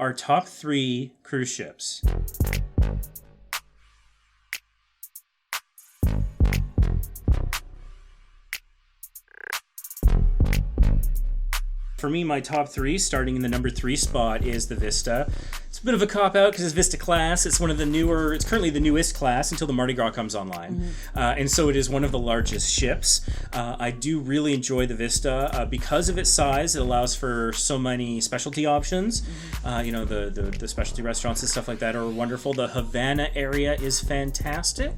our top 3 cruise ships. For me, my top 3, starting in the number 3 spot, is the Vista. It's a bit of a cop-out because it's Vista Class. It's it's currently the newest class until the Mardi Gras comes online. And so it is one of the largest ships. I do really enjoy the Vista. Because of its size, it allows for so many specialty options. The specialty restaurants and stuff like that are wonderful. The Havana area is fantastic.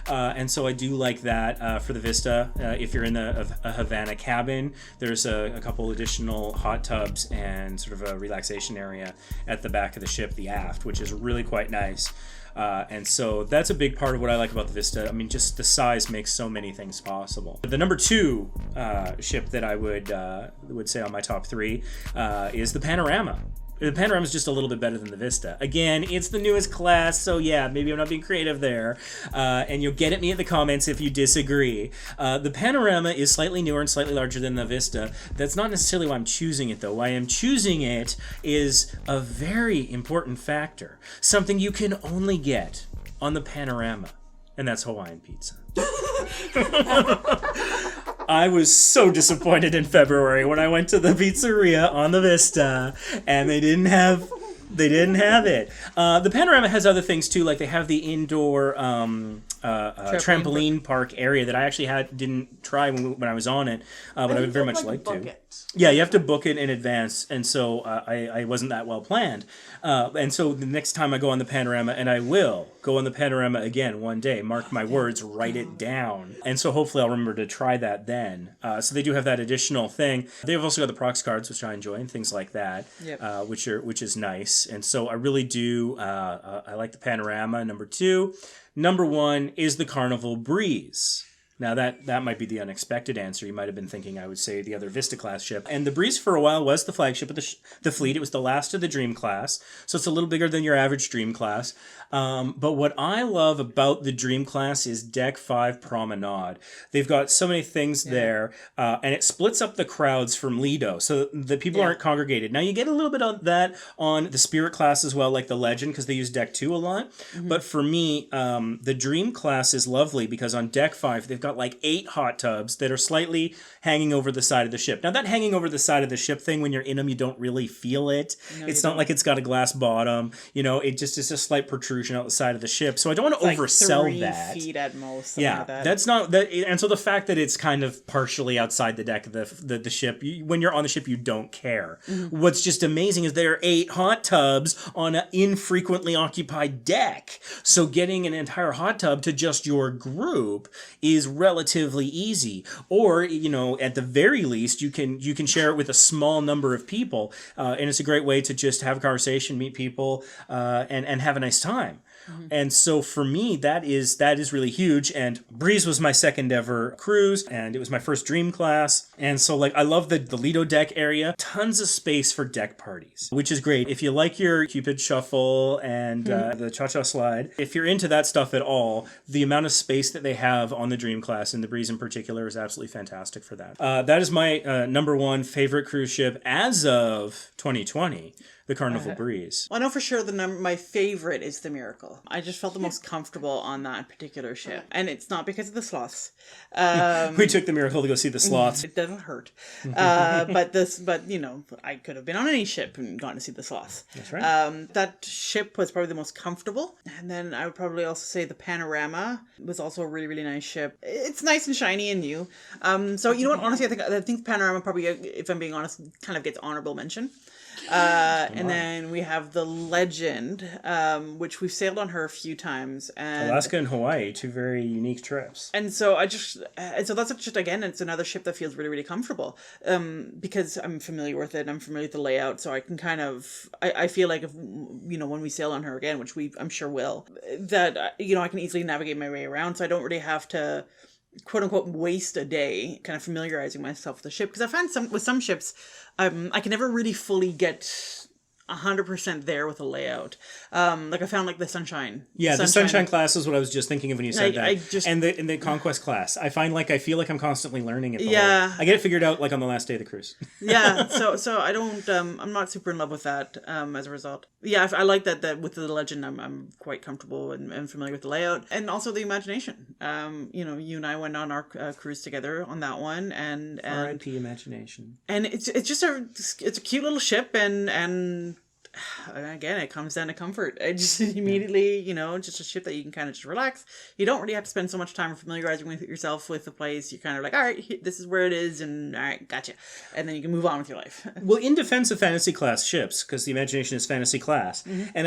And so I do like that for the Vista. If you're in a Havana cabin, there's a couple additional hot tubs and sort of a relaxation area at the back of the ship, the aft, which is really quite nice. And so that's a big part of what I like about the Vista. I mean, just the size makes so many things possible. The number 2 ship that I would say on my top 3 is the Panorama. The Panorama is just a little bit better than the Vista. Again, it's the newest class, so yeah, maybe I'm not being creative there. And you'll get at me in the comments if you disagree. The Panorama is slightly newer and slightly larger than the Vista. That's not necessarily why I'm choosing it, though. Why I'm choosing it is a very important factor. Something you can only get on the Panorama, and that's Hawaiian pizza. I was so disappointed in February when I went to the pizzeria on the Vista and they didn't have it. The Panorama has other things too, like they have the indoor trampoline park area that I actually didn't try when I was on it, but I would very much like to. Yeah, you have to book it in advance, and so I wasn't that well planned. And so the next time I go on the Panorama, and I will go on the Panorama again one day, mark my words, write it down. And so hopefully I'll remember to try that then. So they do have that additional thing. They've also got the Prox cards, which I enjoy, and things like that, which is nice. And so I really do, I like the Panorama, number 2. Number 1 is the Carnival Breeze. Now, that might be the unexpected answer. You might have been thinking I would say the other Vista class ship. And the Breeze for a while was the flagship of the fleet. It was the last of the Dream class, so it's a little bigger than your average Dream class. But what I love about the Dream class is Deck 5 Promenade. They've got so many things there, and it splits up the crowds from Lido, so the people aren't congregated. Now, you get a little bit of that on the Spirit class as well, like the Legend, because they use Deck 2 a lot. But for me, the Dream class is lovely because on Deck 5, they've got like 8 hot tubs that are slightly hanging over the side of the ship. Now, that hanging over the side of the ship thing, when you're in them, you don't really feel it. No, it's not like it's got a glass bottom. It just is a slight protrusion out the side of the ship. So I don't want to oversell that. 3 feet at most. Yeah, like that's not that. And so the fact that it's kind of partially outside the deck of the ship, when you're on the ship, you don't care. What's just amazing is there are 8 hot tubs on an infrequently occupied deck. So getting an entire hot tub to just your group is relatively easy. Or, at the very least, you can share it with a small number of people. And it's a great way to just have a conversation, meet people, and have a nice time. And so for me, that is really huge. And Breeze was my second ever cruise, and it was my first Dream class. And so I love the Lido deck area. Tons of space for deck parties, which is great. If you like your Cupid Shuffle and the Cha-Cha Slide, if you're into that stuff at all, the amount of space that they have on the Dream class, and the Breeze in particular, is absolutely fantastic for that. That is my number 1 favorite cruise ship as of 2020. The Carnival Breeze. Well, I know for sure my favorite is the Miracle. I just felt the most comfortable on that particular ship. And it's not because of the sloths. We took the Miracle to go see the sloths. It doesn't hurt. But I could have been on any ship and gone to see the sloths. That's right. That ship was probably the most comfortable. And then I would probably also say the Panorama was also a really, really nice ship. It's nice and shiny and new. So you know what? Honestly, I think Panorama probably, if I'm being honest, kind of gets honorable mention. And then we have the Legend, which we've sailed on her a few times. And Alaska and Hawaii, 2 very unique trips. And so that's just, again, it's another ship that feels really, really comfortable, because I'm familiar with it and I'm familiar with the layout. So I can kind of, I feel like if, when we sail on her again, which I'm sure will, that, I can easily navigate my way around. So I don't really have to, quote unquote, waste a day kind of familiarizing myself with the ship. Because I find with some ships, I can never really fully get 100% there with the layout. Like I found like the Sunshine. Yeah, the Sunshine class is what I was just thinking of when you said that. And the Conquest class. I feel like I'm constantly learning it. I get it figured out like on the last day of the cruise. Yeah, so I don't I'm not super in love with that as a result. Yeah, I like that with the Legend I'm quite comfortable and familiar with the layout, and also the Imagination. You and I went on our cruise together on that one, and R.I.P. Imagination. And it's just a cute little ship, and again, it comes down to comfort. It just immediately, just a ship that you can kind of just relax. You don't really have to spend so much time familiarizing with yourself with the place. You're kind of like, all right, this is where it is, and all right, gotcha. And then you can move on with your life. Well, in defense of fantasy class ships, because the Imagination is fantasy class, and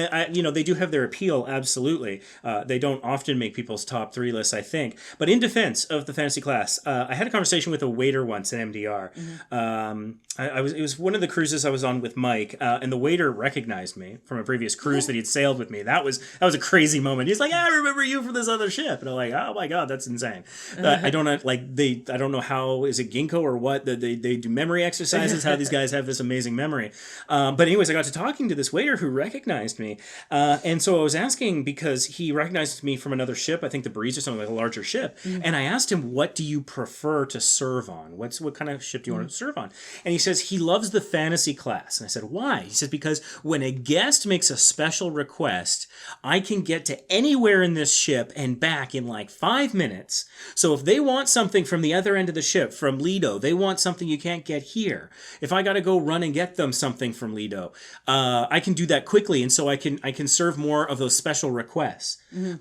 they do have their appeal, absolutely. They don't often make people's top 3 lists, I think. But in defense of the fantasy class, I had a conversation with a waiter once at MDR. It was one of the cruises I was on with Mike, and the waiter recognized me from a previous cruise that he'd sailed with me. That was a crazy moment. He's like, I remember you from this other ship, and I'm like, oh my god, that's insane. I don't know how, is it ginkgo or what, that they do memory exercises, how these guys have this amazing memory. But anyways, I got to talking to this waiter who recognized me, and so I was asking, because he recognized me from another ship, I think the Breeze or something, like a larger ship, and I asked him, what do you prefer to serve on? What kind of ship do you want to serve on? And he says he loves the fantasy class. And I said, why? He says, because when a guest makes a special request, I can get to anywhere in this ship and back in like 5 minutes. So if they want something from the other end of the ship, from Lido, they want something you can't get here. If I got to go run and get them something from Lido, I can do that quickly. And so I can serve more of those special requests. And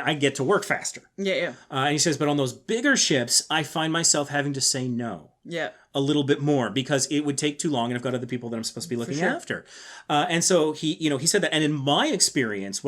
I get to work faster. Yeah. And he says, but on those bigger ships, I find myself having to say no. Yeah. A little bit more, because it would take too long, and I've got other people that I'm supposed to be looking after. And so he said that, and in my experience,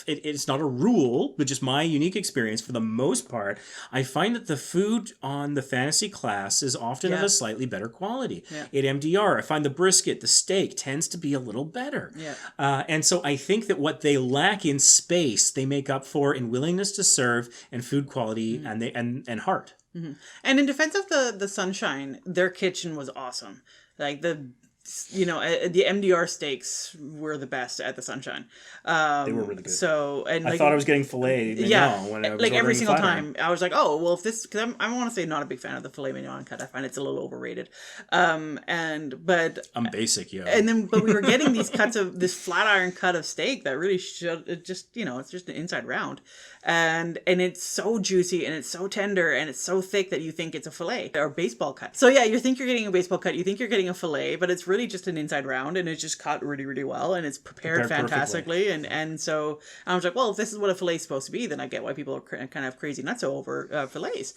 it's not a rule, but just my unique experience, for the most part, I find that the food on the fantasy class is often of a slightly better quality. Yeah. At MDR, I find the brisket, the steak, tends to be a little better. Yeah. And so I think that what they lack in space, they make up for in willingness to serve and food quality and heart. Mm-hmm. And in defense of the Sunshine, their kitchen was awesome. Like the MDR steaks were the best at the Sunshine. They were really good. So, and I thought I was getting filet mignon when I was like every single time. I was like, oh well, if this, because I want to say not a big fan of the filet mignon cut. I find it's a little overrated. But I'm basic, yeah. But we were getting these cuts of this flat iron cut of steak that really should it's just an inside round, and it's so juicy and it's so tender and it's so thick that you think it's a filet or baseball cut. So yeah, you think you're getting a baseball cut, you think you're getting a filet, but it's really just an inside round, and it's just cut really, really well, and it's prepared fantastically. And so I was like, well, if this is what a filet is supposed to be, then I get why people are kind of crazy nuts over fillets.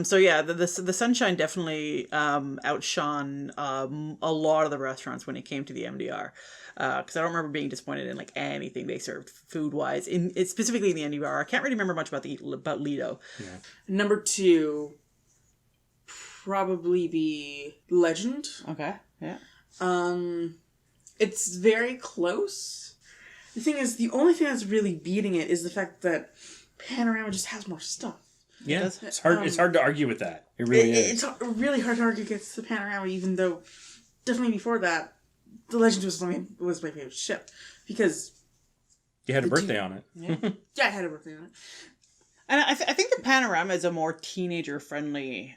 So yeah, the Sunshine definitely outshone a lot of the restaurants when it came to the MDR. Because I don't remember being disappointed in like anything they served food wise. Specifically in the MDR, I can't really remember much about Lido. Yeah. Number 2, probably be Legend. Okay. Yeah. It's very close. The thing is, the only thing that's really beating it is the fact that Panorama just has more stuff. Yeah, it's hard. It's hard to argue with that. It really is. It's really hard to argue against the Panorama, even though definitely before that, the Legend was my favorite ship, because you had a birthday on it. Yeah, I had a birthday on it. And I think the Panorama is a more teenager-friendly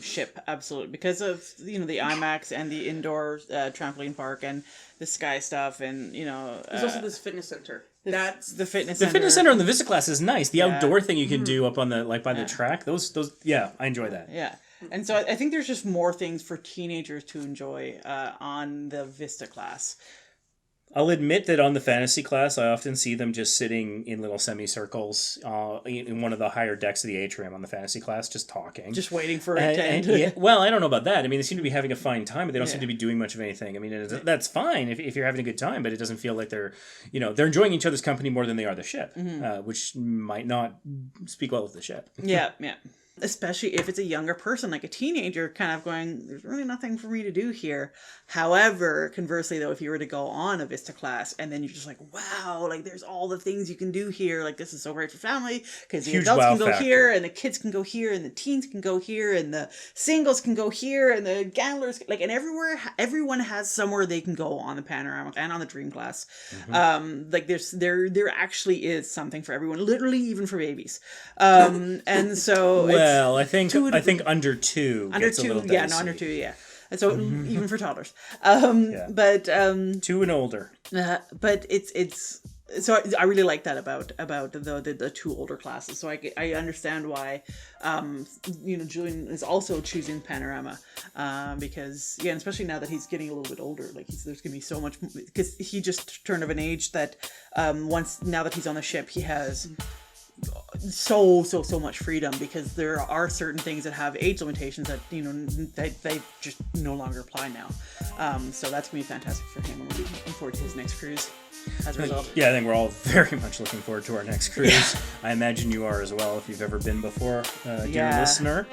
ship, absolutely, because of the IMAX and the indoor trampoline park and the sky stuff, and there's also this fitness center. That's the fitness center. The fitness center on the Vista class is nice. The outdoor thing you can do up on the by the track. Those I enjoy that. Yeah. And so I think there's just more things for teenagers to enjoy on the Vista class. I'll admit that on the fantasy class, I often see them just sitting in little semicircles in one of the higher decks of the atrium on the fantasy class, just talking. Just waiting for it to end. Well, I don't know about that. I mean, they seem to be having a fine time, but they don't seem to be doing much of anything. I mean, that's fine if you're having a good time, but it doesn't feel like they're enjoying each other's company more than they are the ship, which might not speak well of the ship. Yeah. especially if it's a younger person, like a teenager, kind of going, there's really nothing for me to do here. However, conversely, though, if you were to go on a Vista class and then you're just like, wow, like there's all the things you can do here. Like this is so great for family because the Huge adults wow can go factor. here and the kids can go here and the teens can go here and the singles can go here and the gamblers, like, and everyone has somewhere they can go on the Panorama and on the Dream class. Like there actually is something for everyone, literally even for babies. And so Well, I think under 2 under gets a 2, little yeah, dicey. no, under 2, yeah. And so even for toddlers. Yeah. But 2 and older. but it's so I really like that about the 2 older classes. So I understand why Julian is also choosing Panorama because and especially now that he's getting a little bit older, like there's gonna be so much, because he just turned of an age that now that he's on the ship, he has so much freedom, because there are certain things that have age limitations that they just no longer apply now. So that's gonna be fantastic for him. I'm really looking forward to his next cruise as a result. Yeah, I think we're all very much looking forward to our next cruise. I imagine you are as well if you've ever been before, dear listener.